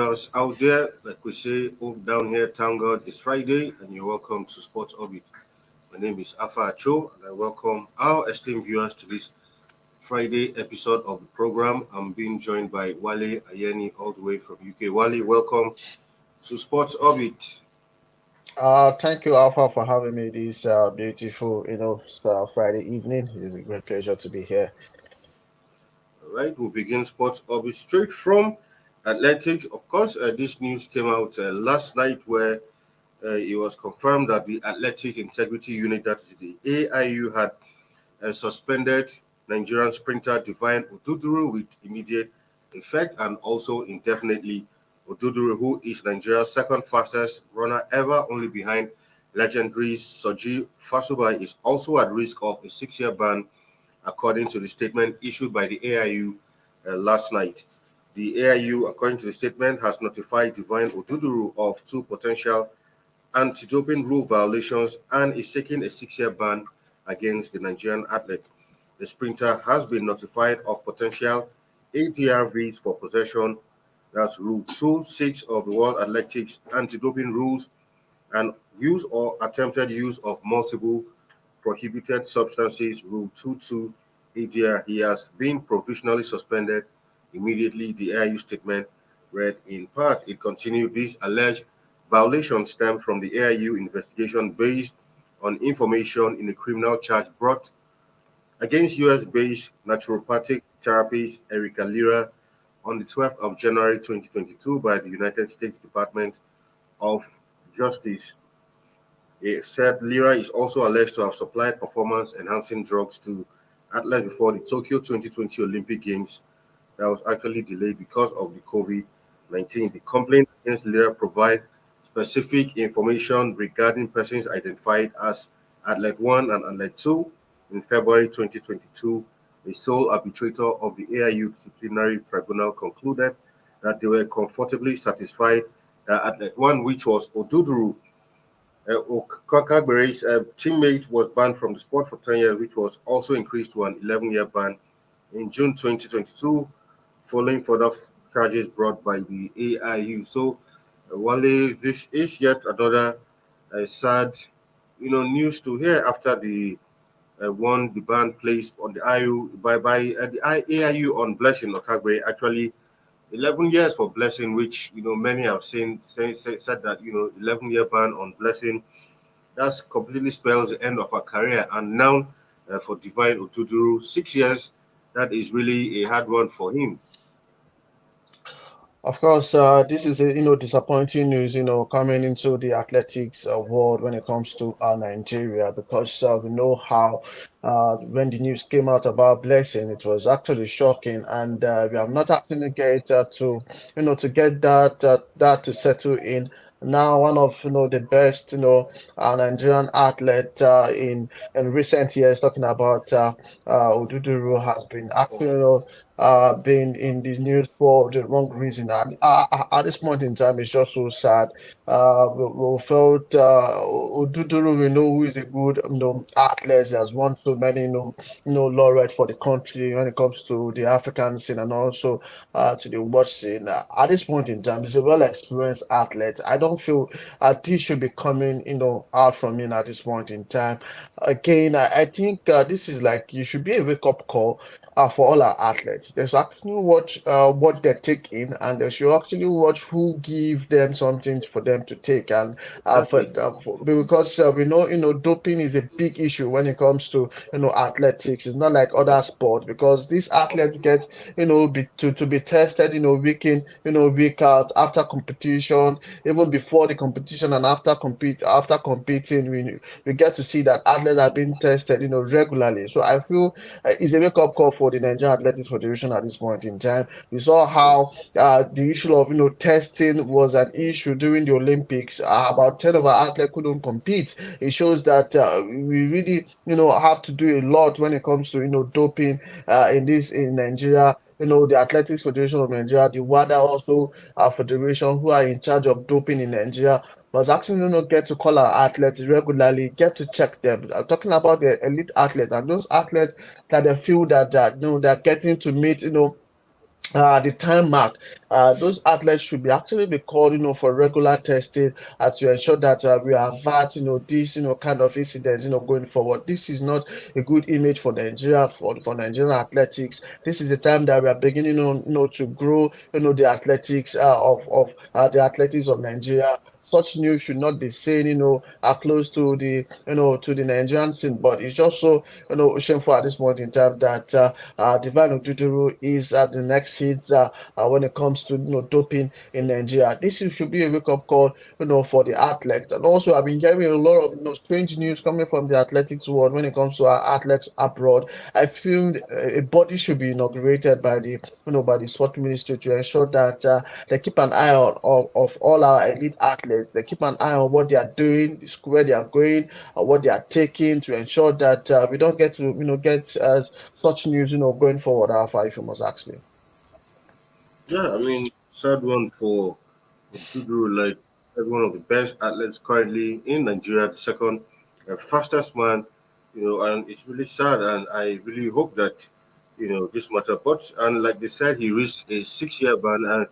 viewers out there. Like we say, down here, thank God it's Friday, and you're welcome to Sports Orbit. My name is Afa Acho, and I welcome our esteemed viewers to this Friday episode of the program. I'm being joined by Wale Ayeni, all the way from UK. Wale, welcome to Sports Orbit. Thank you, Alpha, for having me this beautiful, Friday evening. It's a great pleasure to be here. All right, we'll begin Sports Orbit straight from athletics. Of course, this news came out last night where it was confirmed that the Athletic Integrity Unit, that is the AIU, had suspended Nigerian sprinter Divine Oduduru with immediate effect and also indefinitely. Oduduru, who is Nigeria's second fastest runner ever, only behind legendary Soji Fasuba, is also at risk of a 6-year ban, according to the statement issued by the AIU last night. The AIU, according to the statement, has notified Divine Oduduru of 2 potential anti-doping rule violations and is seeking a 6-year ban against the Nigerian athlete. The sprinter has been notified of potential ADRVs for possession, that's Rule 2.6 of the World Athletics Anti-Doping Rules, and use or attempted use of multiple prohibited substances, Rule 2.2 ADR. He has been provisionally suspended immediately, the AIU statement read. In part, it continued: these alleged violations stem from the AIU investigation based on information in a criminal charge brought against US-based naturopathic therapist Erica Lira on the 12th of January 2022 by the United States Department of Justice. It said Lira is also alleged to have supplied performance-enhancing drugs to athletes before the Tokyo 2020 Olympic Games that was actually delayed because of the COVID-19. The complaint against Lira provides specific information regarding persons identified as Athlete 1 and Athlete 2 in February 2022. The sole arbitrator of the AIU disciplinary tribunal concluded that they were comfortably satisfied that Athlete 1, which was Oduduru, Okakagbere's teammate, was banned from the sport for 10 years, which was also increased to an 11-year ban in June 2022, following further charges brought by the AIU. So, Wale, this is yet another sad, news to hear after the ban placed on the IU by the AIU on Blessing Okagbere. Actually, 11 years for Blessing, which many have said that 11-year ban on Blessing, that's completely spells the end of her career. And now for Divine Oduduru, 6 years, that is really a hard one for him. Of course, this is disappointing news, coming into the athletics world when it comes to Nigeria, because we know how when the news came out about Blessing, it was actually shocking, and we have not actually get to get that to settle in. Now, one of the best Nigerian athlete in recent years, talking about Oduduru, has been actually been in the news for the wrong reason. And at this point in time, it's just so sad. We felt Oduduru, we know who is a good athlete. He has won so many laureate for the country when it comes to the African scene and also to the world scene. At this point in time, he's a well experienced athlete. I don't feel this should be coming out from him at this point in time. Again, I think this is like you should be a wake up call for all our athletes. They should actually watch what they take in, and they should actually watch who give them something for them to take. And Exactly. because we know doping is a big issue when it comes to athletics. It's not like other sports, because these athletes get to be tested week in week out after competition, even before the competition and after competing. We get to see that athletes are being tested regularly. So I feel it's a wake up call for the Nigerian Athletics Federation at this point in time. We saw how the issue of testing was an issue during the Olympics. About 10 of our athletes couldn't compete. It shows that we really have to do a lot when it comes to doping in Nigeria. The Athletics Federation of Nigeria, the WADA also federation who are in charge of doping in Nigeria, must actually get to call our athletes regularly, get to check them. I'm talking about the elite athletes and those athletes that they feel that they're getting to meet the time mark. Those athletes should be actually be called, for regular testing to ensure that we avert, this, kind of incidents, going forward. This is not a good image for Nigeria, for Nigerian athletics. This is the time that we are beginning, to grow, the athletics the athletics of Nigeria. Such news should not be seen, close to the Nigerian scene, but it's just so, shameful at this point in time that Divine Oduduru is at the next hit when it comes to doping in Nigeria. This should be a wake up call, for the athletes. And also, I've been hearing a lot of strange news coming from the athletics world when it comes to our athletes abroad. I feel a body should be inaugurated by the by the sport ministry to ensure that they keep an eye on of all our elite athletes. They keep an eye on what they are doing, where they are going, what they are taking, to ensure that we don't get to get such news, going forward, Alpha, if you must ask me. Yeah, I mean, sad one for Oduduru, like one of the best athletes currently in Nigeria, the second fastest man, and it's really sad. And I really hope that, this matter. But, and like they said, he reached a 6 year ban. And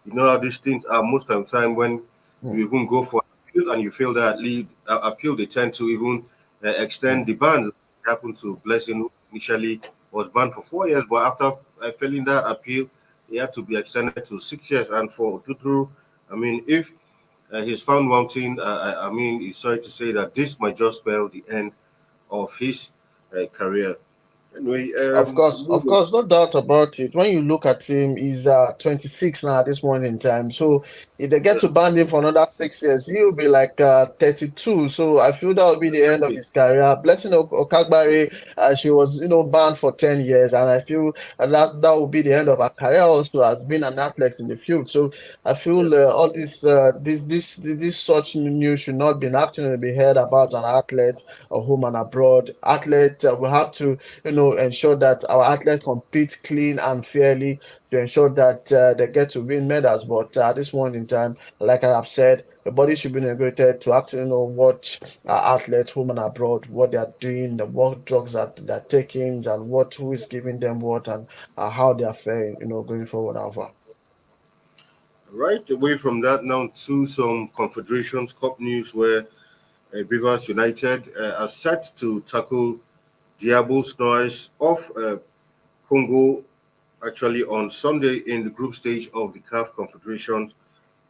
you know how these things are most of the time when Mm, you even go for appeal and you feel that lead appeal, they tend to even extend mm. the ban. Like it happened to Blessing, who initially was banned for 4 years, but after failing that appeal, he had to be extended to 6 years. And for Tuturu, I mean, if he's found wanting, I mean, it's sorry to say that this might just spell the end of his career. Anyway, Of course, no doubt about it. When you look at him, he's 26 now at this point in time. So if they get to ban him for another 6 years, he'll be like 32. So I feel that will be the end of exactly. his career. Blessing Okagbare, she was banned for 10 years, and I feel that will be the end of her career also as being an athlete in the field. So I Yeah. feel all this such news should not be actually be heard about an athlete or home and abroad. Athlete will have to ensure that our athletes compete clean and fairly to ensure that they get to win medals. But at this point in time, like I have said, the body should be integrated to actually watch our athletes home and abroad, what they are doing, what drugs that they're taking, and who is giving them what, and how they are faring, going forward. Alpha. Right away from that, now to some Confederations Cup news where Rivers United are set to tackle Diablo's Noise of Congo actually on Sunday in the group stage of the CAF Confederation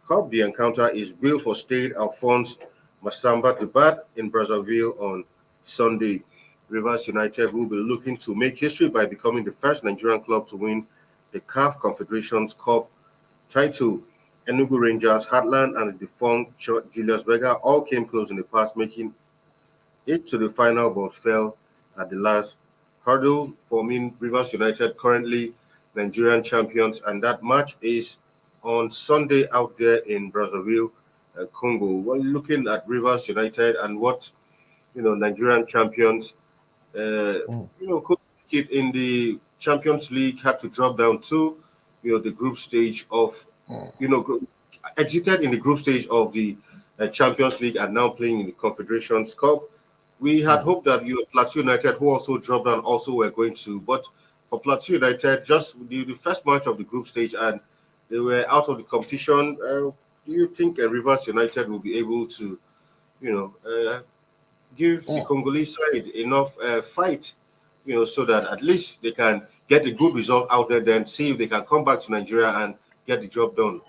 Cup. The encounter is billed for Stade Alphonse Massamba Dubat in Brazzaville on Sunday. Rivers United will be looking to make history by becoming the first Nigerian club to win the CAF Confederations Cup title. Enugu Rangers, Heartland, and the defunct Julius Berger all came close in the past, making it to the final but fell at the last hurdle, forming Rivers United currently Nigerian champions, and that match is on Sunday out there in Brazzaville, Congo. Well, looking at Rivers United and what Nigerian champions, Mm, could make it in the Champions League, had to drop down to the group stage of mm, you know exited in the group stage of the Champions League and now playing in the Confederations Cup. We had mm. hoped that Plateau United, who also dropped down, also were going to. But for Plateau United, just the first match of the group stage, and they were out of the competition. Do you think Rivers United will be able to, you know, uh, give the Mm. Congolese side enough fight, so that at least they can get a good result out there, then see if they can come back to Nigeria and get the job done?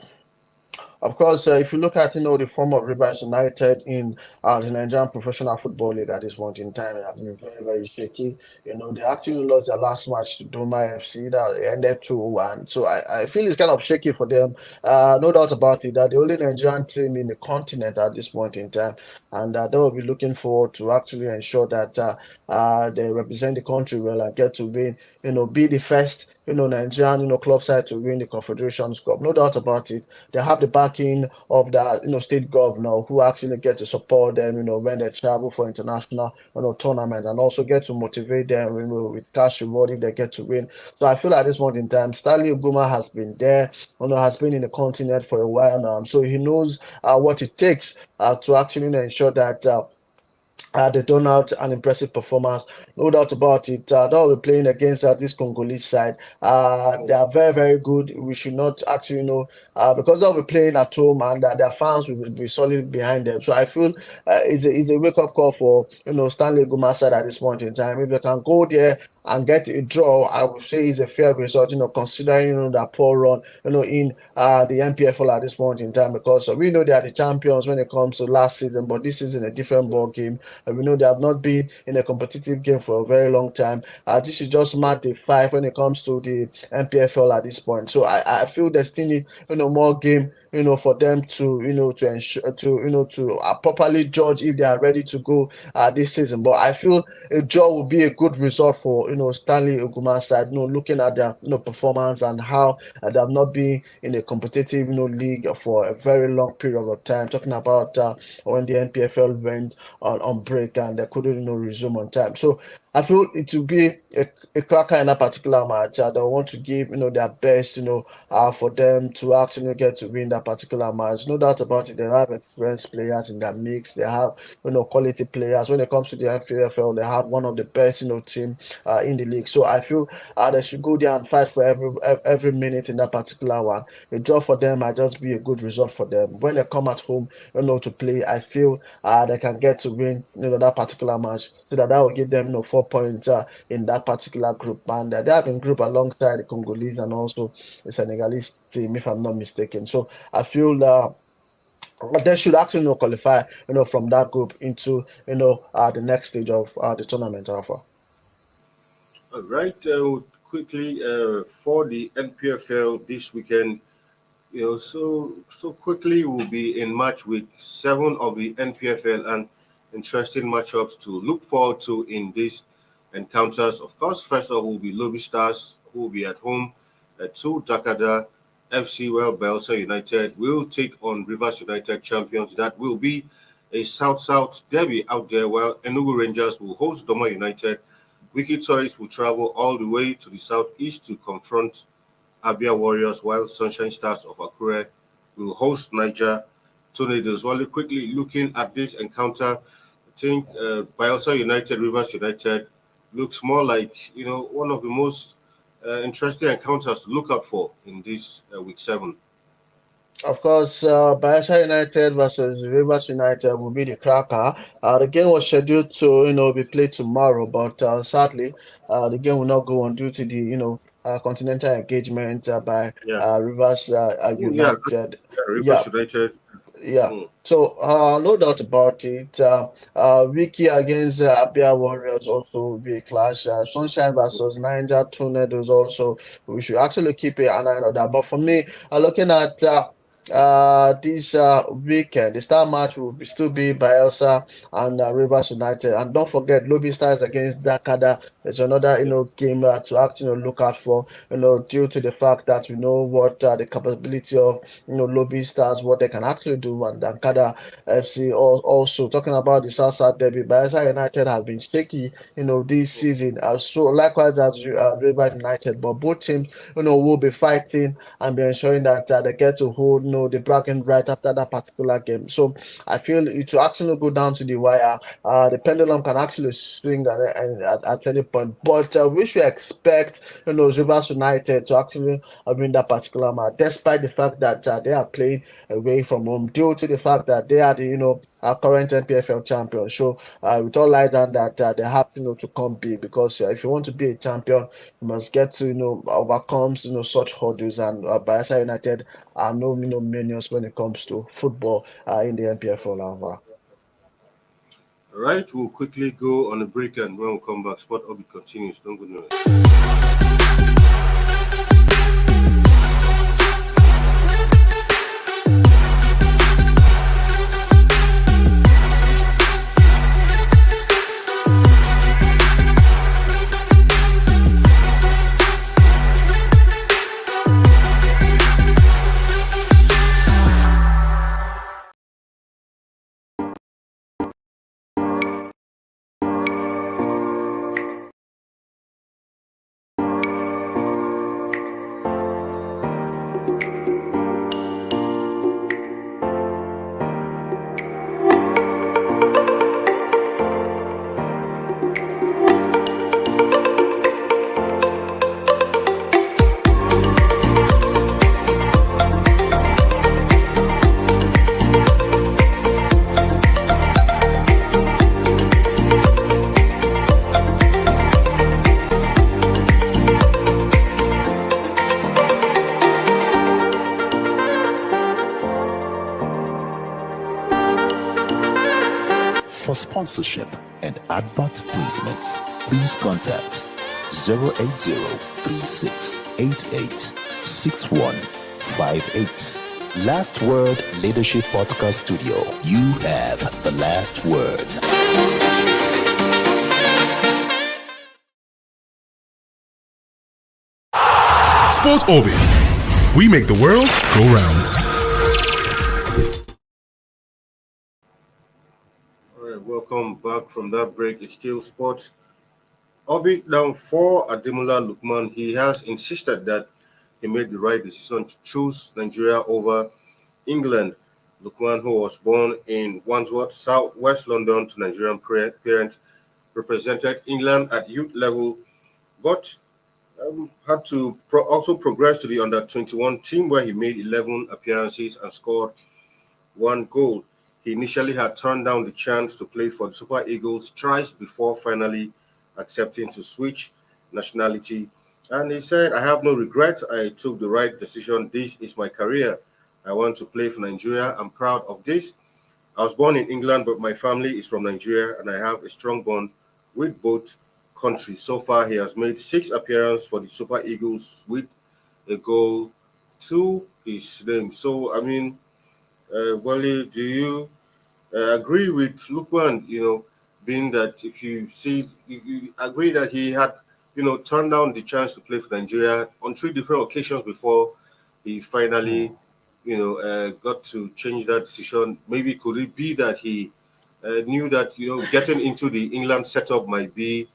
Of course, if you look at the form of Rivers United in the Nigerian Professional Football League at this point in time, it has been very, very shaky. They actually lost their last match to Doma FC that ended 2-1. So I feel it's kind of shaky for them. No doubt about it. That the only Nigerian team in the continent at this point in time, and they will be looking forward to actually ensure that they represent the country well and get to win. Be the first Nigerian club side to win the Confederations Cup. No doubt about it. They have the backing of the state governor who actually get to support them when they travel for international tournament, and also get to motivate them with cash reward if they get to win. So I feel at this point in time Stanley Oguma has been there, has been in the continent for a while now, so he knows what it takes to actually ensure that they turned out an impressive performance, no doubt about it. They'll be playing against this Congolese side. They are very, very good. We should not actually, because they'll be playing at home and their fans will be solid behind them. So I feel it's a wake up call for Stanley Guma's side at this point in time. If they can go there and get a draw, I would say is a fair result. Considering that poor run, in the NPFL at this point in time, because we know they are the champions when it comes to last season, but this is in a different ball game. We know they have not been in a competitive game for a very long time. This is just match day 5 when it comes to the NPFL at this point. So I feel they still need more game for them to to ensure to properly judge if they are ready to go this season. But I feel a draw will be a good result for Stanley Oguma's side. Looking at their performance and how they have not been in a competitive league for a very long period of time. Talking about when the NPFL went on break and they couldn't resume on time. So I feel it will be a cracker in that particular match. They want to give their best for them to actually get to win that particular match. No doubt about it. They have experienced players in that mix. They have quality players. When it comes to the NPFL, they have one of the best team in the league. So I feel they should go there and fight for every minute in that particular one. A draw for them might just be a good result for them. When they come at home, to play, I feel they can get to win that particular match, so that will give them 4 points in that particular group. And they have in group alongside the Congolese and also the Senegalese team, if I'm not mistaken. So I feel they should actually qualify from that group into the next stage of the tournament. Alpha. All right. Quickly for the NPFL this weekend, so quickly we'll be in match week 7 of the NPFL, and interesting matchups to look forward to in these encounters. Of course, first of all will be Lobby Stars, who will be at home to Dakada FC. Well, Belsa United will take on Rivers United champions. That will be a South-South derby out there, while Enugu Rangers will host Doma United. Wiki Tourists will travel all the way to the southeast to confront Abia Warriors, while Sunshine Stars of Akure will host Niger Tornadoes. While quickly looking at this encounter, I think Bayelsa United, Rivers United looks more like one of the most interesting encounters to look out for in this week 7. Of course, Bayelsa United versus Rivers United will be the cracker. The game was scheduled to, be played tomorrow, but sadly, the game will not go on due to the, continental engagement by Yeah. Rivers Oh, yeah. United. Yeah. Yeah, Rivers United. yeah. Mm. So, no doubt about it. Wiki against Abia Warriors also will be a clash. Sunshine versus Niger Tornadoes also. We should actually keep an eye on that. But for me, looking at this weekend, the star match will still be Bayelsa and Rivers United. And don't forget, Lobby Stars against Dakada. It's another game to actually look out for. Due to the fact that we know what the capability of Lobby Stars, what they can actually do, and Dankada FC also talking about the South South derby. Bayelsa United has been shaky, this season. So likewise as River United, but both teams, will be fighting and be ensuring that they get to hold, the bragging right after that particular game. So I feel it will actually go down to the wire. The pendulum can actually swing at any point, but we should expect, Rivers United to actually win that particular match, despite the fact that they are playing away from home, due to the fact that they are the current NPFL champions. So with all like that they have to come big, because if you want to be a champion, you must get to overcome such hurdles, and Bayelsa United are no minions when it comes to football in the NPFL. All right, we'll quickly go on a break, and when we come back, Sport Orbit continues. Don't go nowhere. For sponsorship and advert placements, please contact 080-3688-6158. Last Word Leadership Podcast Studio. You have the last word. Sports Orbit. We make the world go round. All right, welcome back from that break. It's still Sports Orbit. Now, for Ademola Lookman, he has insisted that he made the right decision to choose Nigeria over England. Lookman, who was born in Wandsworth, Southwest London, to Nigerian parents, represented England at youth level, but had to also progress to the under-21 team, where he made 11 appearances and scored 1 goal. He initially had turned down the chance to play for the Super Eagles thrice before finally accepting to switch nationality. And he said, "I have no regrets. I took the right decision. This is my career. I want to play for Nigeria. I'm proud of this. I was born in England, but my family is from Nigeria, and I have a strong bond with both countries." So far, he has made 6 appearances for the Super Eagles with a goal to his name. So, I mean, Wally, do you agree with Lukman, being that if you see, you agree that he had, turned down the chance to play for Nigeria on 3 different occasions before he finally, got to change that decision? Maybe could it be that he knew that, getting into the England setup might be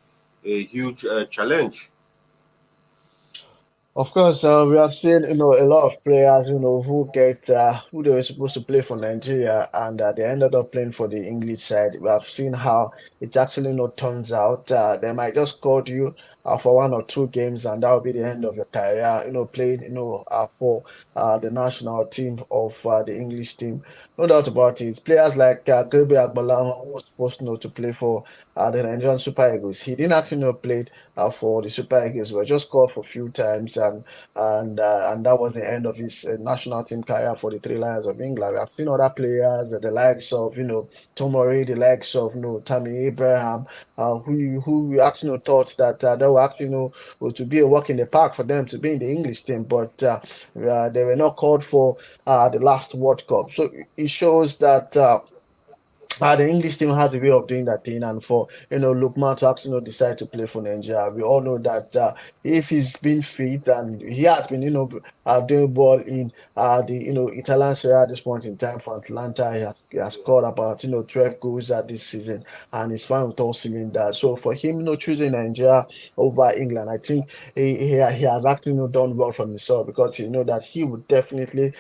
a huge challenge? Of course, we have seen, a lot of players, who they were supposed to play for Nigeria, and they ended up playing for the English side. We have seen how it actually, turns out. They might just call you for 1 or 2 games, and that will be the end of your career. Playing, for the national team of the English team. No doubt about it. Players like Kirby Agbola, who was supposed, to play for the Nigerian Super Eagles, he didn't actually, play for the Super Eagles. Were just called for a few times, and that was the end of his national team career for the Three Lions of England. We have seen other players, the likes of Tomori, the likes of Tammy Abraham, who we actually thought that they were actually to be a walk in the park for them to be in the English team, but they were not called for the last World Cup. So it shows that. The English team has a way of doing that thing, and for Lukman to actually decide to play for Nigeria, we all know that if he's been fit and he has been doing well in the Italian Serie A at this point in time for Atlanta. He has scored about 12 goals at this season, and he's fine with all cylinders. So for him, choosing Nigeria over England, I think he has actually done well for himself, because that he would definitely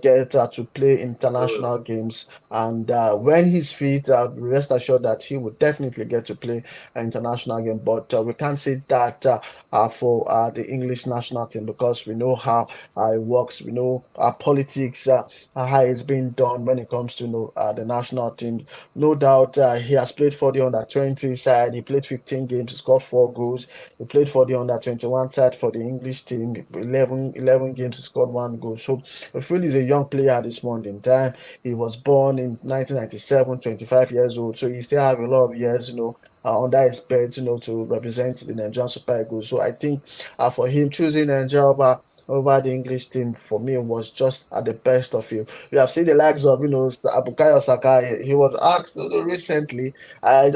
get to play international games, and when he's fit, rest assured that he would definitely get to play an international game. But we can't say that for the English national team, because we know how it works. We know politics, how it's being done when it comes to the national team. No doubt he has played for the under-20 side. He played 15 games, he scored 4 goals. He played for the under-21 side for the English team, 11 games, he scored 1 goal. So I feel he's a young player at this point in time. He was born in 1997, 25 years old. So he still have a lot of years, under his belt, to represent the Nigerian Super Eagles. So I think for him, choosing Nigeria over the English team, for me, was just at the best of it. We have seen the likes of Bukayo Saka. He was asked recently. I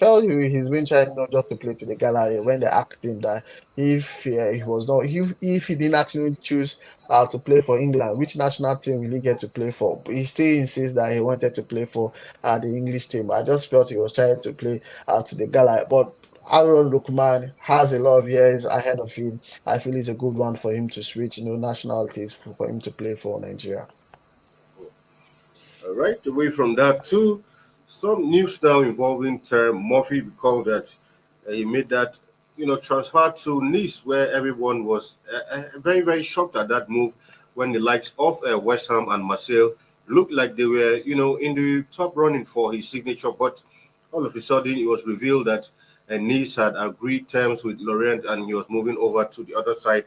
felt he's been trying not just to play to the gallery, when they asked him that if he was not if he didn't actually choose to play for England, which national team will he get to play for? But he still insists that he wanted to play for the English team. I just felt he was trying to play to the gala. But Aaron Lookman has a lot of years ahead of him. I feel it's a good one for him to switch, nationalities for him to play for Nigeria. Right away from that, too, some news now involving Terry Murphy, because that he made that transfer to Nice, where everyone was very, very shocked at that move, when the likes of West Ham and Marseille looked like they were in the top running for his signature. But all of a sudden it was revealed that Nice had agreed terms with Lorient, and he was moving over to the other side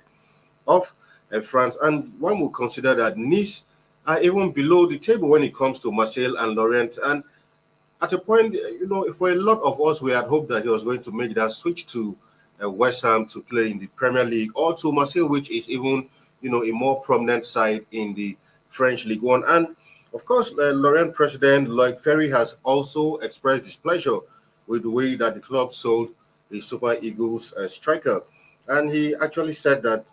of France. And one would consider that Nice are even below the table when it comes to Marseille and Lorient. And at a point, for a lot of us, we had hoped that he was going to make that switch to West Ham to play in the Premier League or to Marseille, which is even, a more prominent side in the French League One. And of course, Lorient president Loic Ferry has also expressed displeasure with the way that the club sold the Super Eagles striker. And he actually said that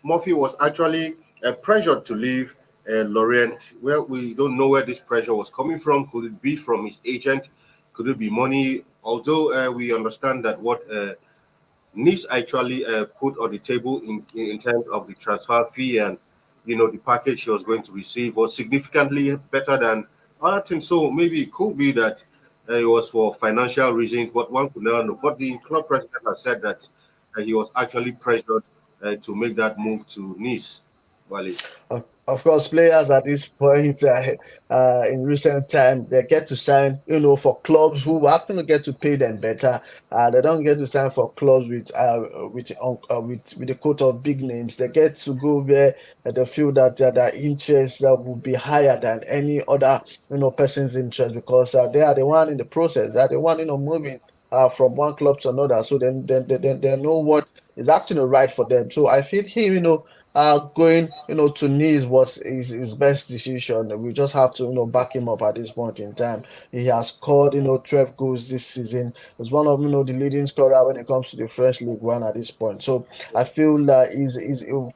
Murphy was actually pressured to leave Lorient. Well, we don't know where this pressure was coming from. Could it be from his agent? Could it be money? Although we understand that what Nice actually put on the table in terms of the transfer fee and the package she was going to receive was significantly better than other things. So maybe it could be that it was for financial reasons, but one could never know. But the club president has said that he was actually pressured to make that move to Nice. Wale. Of course, players at this point in recent time they get to sign, for clubs who are going to get to pay them better. They don't get to sign for clubs with the quote of big names. They get to go where they feel that their interest will be higher than any other person's interest because they are the one in the process. They are the one moving. From one club to another, so then they know what is actually right for them. So I feel him, going, to Nice was his best decision. We just have to, back him up at this point in time. He has scored, 12 goals this season. He's one of, the leading scorer when it comes to the French League One at this point. So I feel that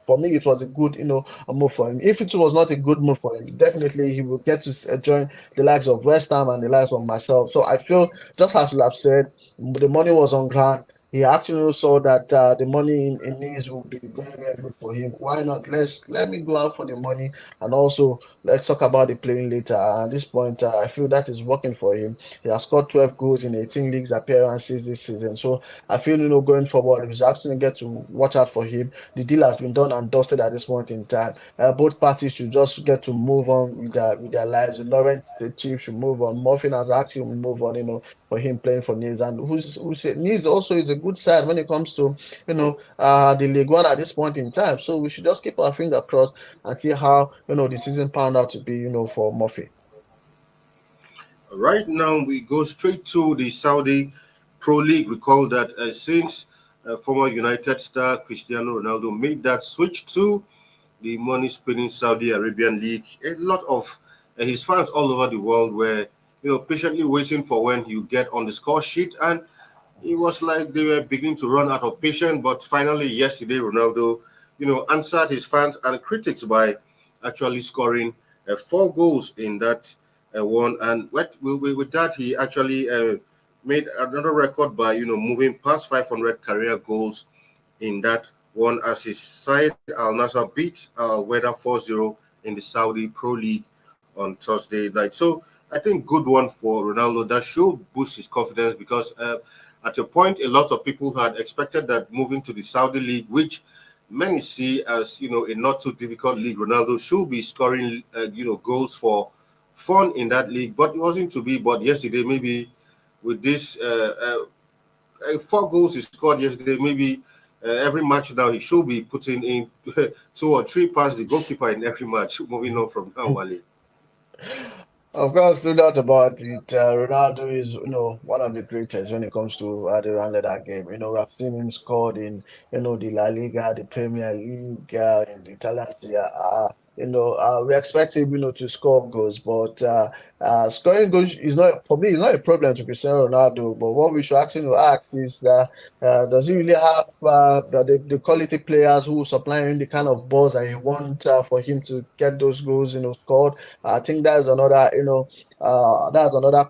for me, it was a good, a move for him. If it was not a good move for him, definitely he will get to join the likes of West Ham and the likes of myself. So I feel, just as you have said, the money was on ground. He actually saw that the money in Nice will be very, very good for him. Why not? Let me go out for the money and also let's talk about the playing later. At this point, I feel that is working for him. He has scored 12 goals in 18 leagues appearances this season. So I feel going forward, we actually get to watch out for him. The deal has been done and dusted at this point in time. Both parties should just get to move on with their lives. Lawrence, the chief, should move on. Muffin has actually moved on. For him playing for Nice, and who's Nice also is a good side when it comes to the League One at this point in time. So we should just keep our finger crossed and see how the season panned out to be for Murphy. Right now, we go straight to the Saudi Pro League. Recall that since former United star Cristiano Ronaldo made that switch to the money spinning Saudi Arabian League, a lot of his fans all over the world were, patiently waiting for when he would get on the score sheet. And it was like they were beginning to run out of patience. But finally, yesterday, Ronaldo, answered his fans and critics by actually scoring 4 goals in that one. And with that, he actually made another record by, moving past 500 career goals in that one as his side Al Nassr beat Al Weda 4-0 in the Saudi Pro League on Thursday night. So I think good one for Ronaldo. That should boost his confidence because at a point, a lot of people had expected that moving to the Saudi League, which many see as a not too difficult league, Ronaldo should be scoring goals for fun in that league, but it wasn't to be. But yesterday, maybe with this 4 goals he scored yesterday, maybe every match now he should be putting in 2 or 3 past the goalkeeper in every match. Moving on from now, Wale. Of course, no doubt about it. Ronaldo is, one of the greatest when it comes to the round that game. I've seen him scored in, the La Liga, the Premier League, in the Italian Serie A. We expect him, to score goals, but scoring goals is not for me. It's not a problem to Cristiano Ronaldo. But what we should actually ask is that does he really have the quality players who supply him the kind of balls that he wants for him to get those goals, scored? I think that's another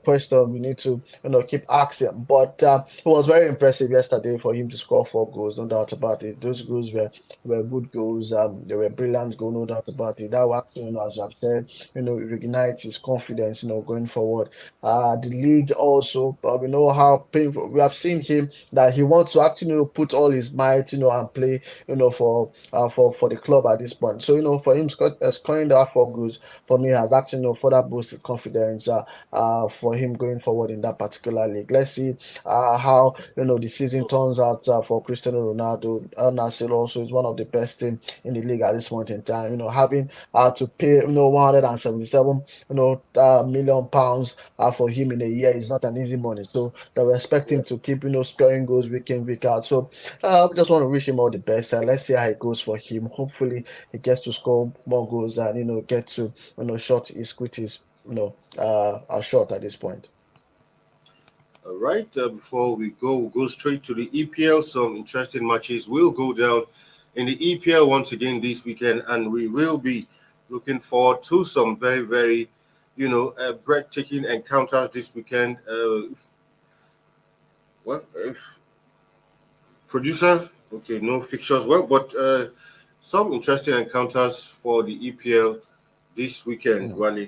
question we need to keep asking. But it was very impressive yesterday for him to score 4 goals, no doubt about it. Those goals were good goals. They were brilliant goals, no doubt about it. That will actually, as I've said, reignite his confidence, going forward. The league also, we know how painful. We have seen him that he wants to actually put all his might, and play, for the club at this point. So for him scoring that 4 goals for me has actually further boosted confidence points for him going forward in that particular league. Let's see how the season turns out for Cristiano Ronaldo. Al Nassr also is one of the best teams in the league at this point in time. Having to pay 177 million pounds for him in a year is not an easy money. So they were expecting to keep scoring goals week in, week out. So we just want to wish him all the best. Let's see how it goes for him. Hopefully he gets to score more goals and get to short his quitties are short at this point. All right, before we we'll go straight to the EPL. Some interesting matches will go down in the EPL once again this weekend, and we will be looking forward to some very, very, breathtaking encounters this weekend. Producer, okay, no fixtures, but some interesting encounters for the EPL this weekend, Wale.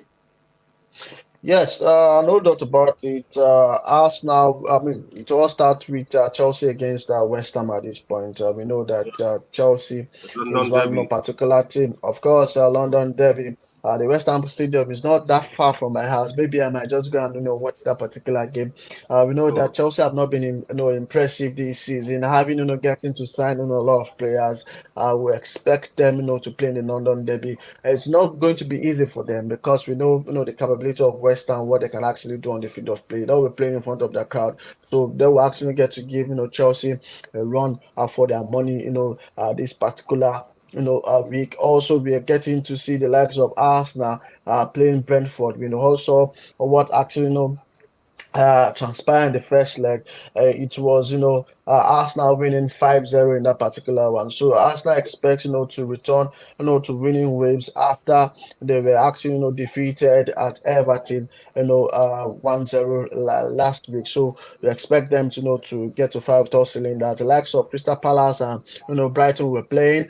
Yes, no doubt about it. Arsenal, it all starts with Chelsea against West Ham at this point. We know that Chelsea London is one Derby. particular team. Of course, London Derby. The West Ham Stadium is not that far from my house. Maybe I might just go and watch that particular game. We know that Chelsea have not been impressive this season, having getting to sign a lot of players. We expect them to play in the London Derby. It's not going to be easy for them because we know the capability of West Ham, what they can actually do on the field of play. They'll be playing in front of the crowd, so they will actually get to give Chelsea a run for their money. This particular week. Also, we are getting to see the likes of Arsenal playing Brentford. We know also what actually transpired in the first leg. It was Arsenal winning 5-0 in that particular one. So Arsenal expect to return to winning waves after they were actually defeated at Everton 1-0 last week. So we expect them to get to fire with all cylinders. The likes of Crystal Palace and Brighton were playing.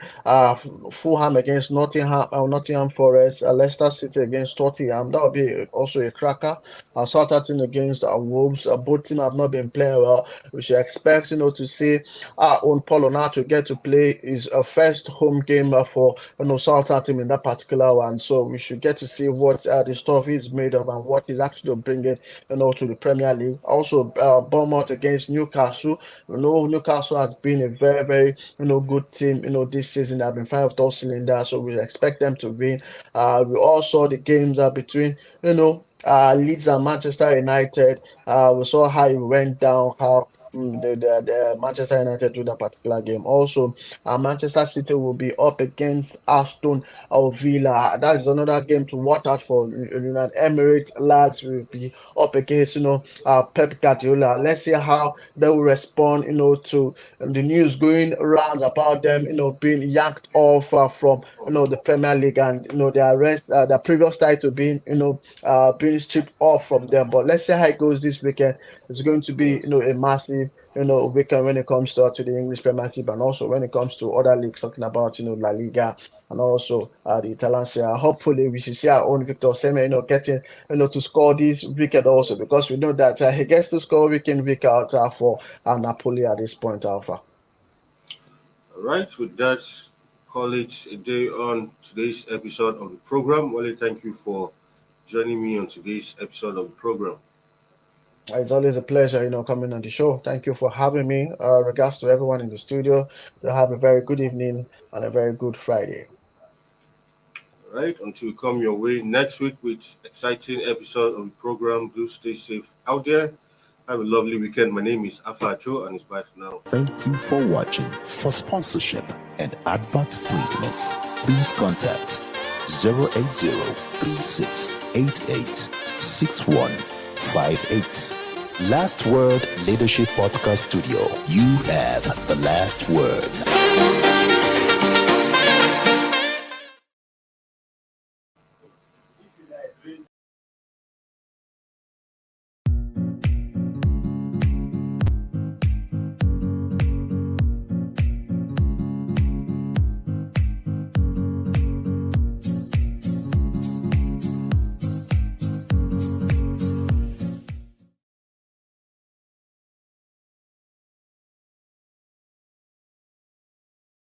Fulham against Nottingham Forest, Leicester City against Tottenham. That would be also a cracker. Southampton against Wolves. Both teams have not been playing well. We should expect to see our own Paul Onato get to play his first home game for Southampton in that particular one. So we should get to see what the stuff is made of and what is actually bringing to the Premier League. Also, Bournemouth against Newcastle. Newcastle has been a very, very good team this season. They've been firing with all cylinders, so we expect them to win. We all saw the games between Leeds and Manchester United. We saw how it went down, how the Manchester United do that particular game. Also, Manchester City will be up against Aston Villa. That is another game to watch out for. Emirates lads will be up against Pep Guardiola. Let's see how they will respond to the news going around about them being yanked off from the Premier League and their previous title being being stripped off from them. But let's see how it goes this weekend. It's going to be a massive weekend when it comes to the English Premiership and also when it comes to other leagues, talking about La Liga and also the Italian Serie A. Hopefully we should see our own Victor Osimhen getting to score this weekend also, because we know that he gets to score week in, week out for Napoli at this point, Alpha. All right, with that, call it a day on today's episode of the program. Wale, thank you for joining me on today's episode of the program. It's always a pleasure, coming on the show. Thank you for having me. Regards to everyone in the studio. You'll have a very good evening and a very good Friday. All right, until we come your way next week with exciting episode of the program, do stay safe out there. Have a lovely weekend. My name is Afacho, and it's bye for now. Thank you for watching. For sponsorship and advert placements, please contact 080-3688-6158. Last Word Leadership Podcast Studio. You have the last word.